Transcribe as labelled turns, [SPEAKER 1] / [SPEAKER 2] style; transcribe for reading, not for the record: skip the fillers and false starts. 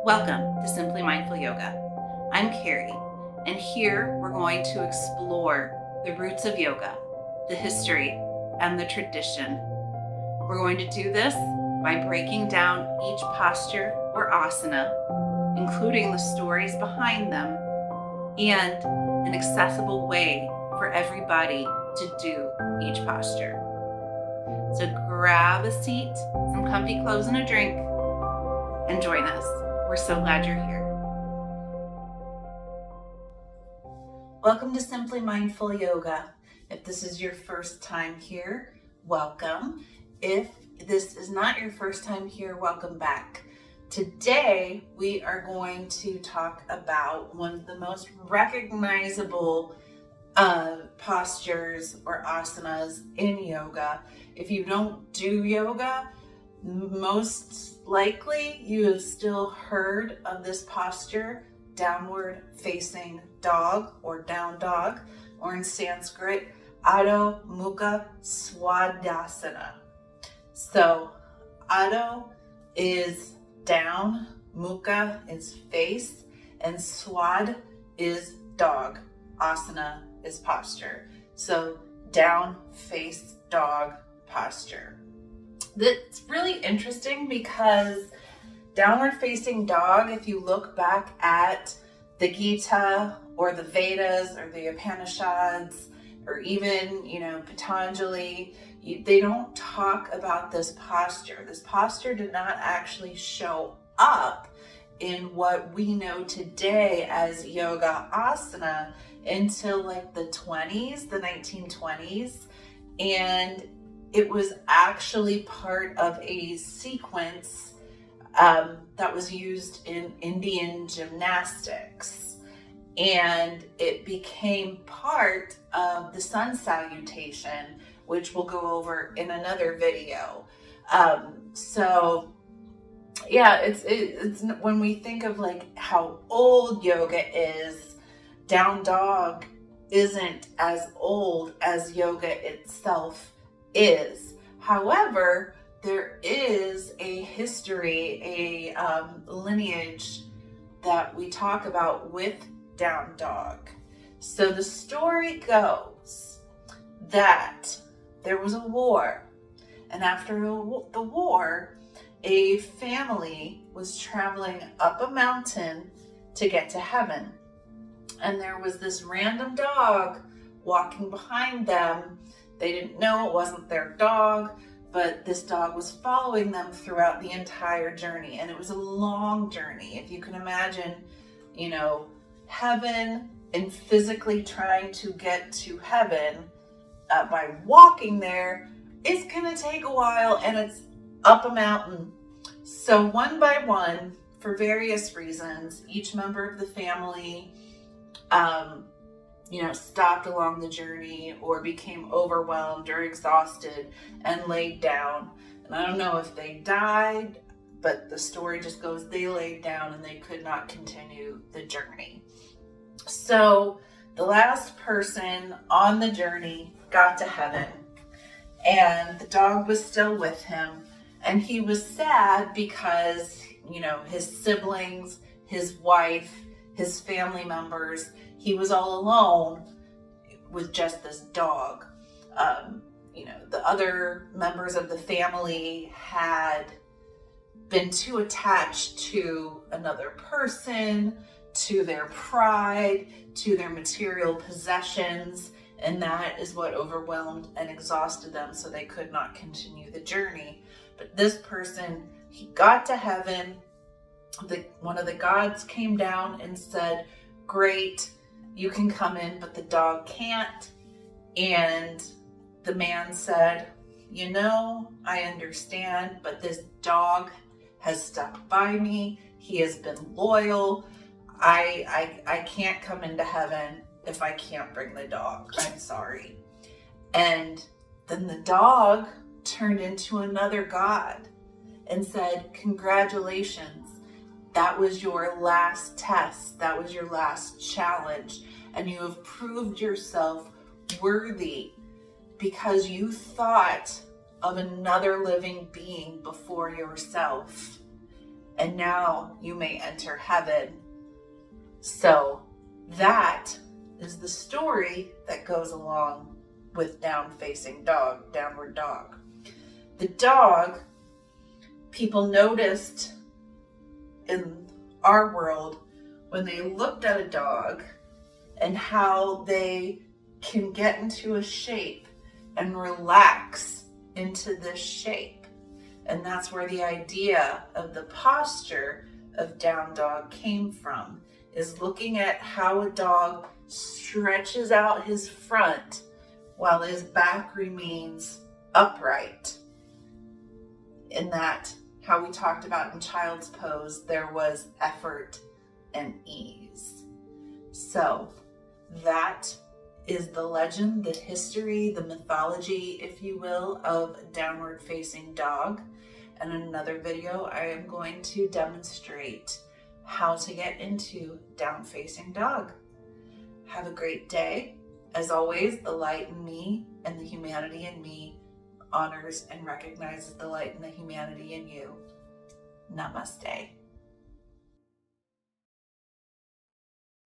[SPEAKER 1] Welcome to Simply Mindful Yoga. I'm Carrie, and here we're going to explore the roots of yoga, the history, and the tradition. We're going to do this by breaking down each posture or asana, including the stories behind them, and an accessible way for everybody to do each posture. So grab a seat, some comfy clothes, and a drink, and join us. We're so glad you're here. Welcome to Simply Mindful Yoga. If this is your first time here, welcome. If this is not your first time here, welcome back. Today, we are going to talk about one of the most recognizable postures or asanas in yoga. If you don't do yoga, most likely you have still heard of this posture, downward facing dog or down dog, or in Sanskrit, Adho, Mukha, Svanasana. So Adho is down, Mukha is face, and Swad is dog. Asana is posture. So down, face, dog posture. That's really interesting because downward facing dog, if you look back at the Gita or the Vedas or the Upanishads or even, Patanjali, they don't talk about this posture. This posture did not actually show up in what we know today as yoga asana until like the 1920s. And it was actually part of a sequence that was used in Indian gymnastics. And it became part of the sun salutation, which we'll go over in another video. It's when we think of like how old yoga is, down dog isn't as old as yoga itself is. However, there is a history, a lineage that we talk about with down dog. So the story goes that there was a war, and after the war, a family was traveling up a mountain to get to heaven. And there was this random dog walking behind them. They didn't know it wasn't their dog, but this dog was following them throughout the entire journey. And it was a long journey. If you can imagine, heaven and physically trying to get to heaven by walking there, it's going to take a while, and it's up a mountain. So one by one, for various reasons, each member of the family stopped along the journey or became overwhelmed or exhausted and laid down. And I don't know if they died, but the story just goes they laid down and they could not continue the journey. So the last person on the journey got to heaven, and the dog was still with him, and he was sad because, his siblings, his wife, his family members, he was all alone with just this dog. The other members of the family had been too attached to another person, to their pride, to their material possessions, and that is what overwhelmed and exhausted them, so they could not continue the journey. But this person, he got to heaven. One of the gods came down and said, "Great, you can come in, but the dog can't." And the man said, "I understand, but this dog has stuck by me. He has been loyal. I can't come into heaven if I can't bring the dog. I'm sorry." And then the dog turned into another god and said, "Congratulations. That was your last test. That was your last challenge. And you have proved yourself worthy because you thought of another living being before yourself. and now you may enter heaven. So that is the story that goes along with down-facing dog, downward dog. The dog, people noticed in our world when they looked at a dog and how they can get into a shape and relax into this shape. And that's where the idea of the posture of down dog came from, is looking at how a dog stretches out his front while his back remains upright. In that, how we talked about in child's pose, there was effort and ease. So that is the legend, the history, the mythology, if you will, of downward facing dog. And in another video, I am going to demonstrate how to get into down facing dog. Have a great day. As always, the light in me and the humanity in me honors and recognizes the light and the humanity in you. Namaste.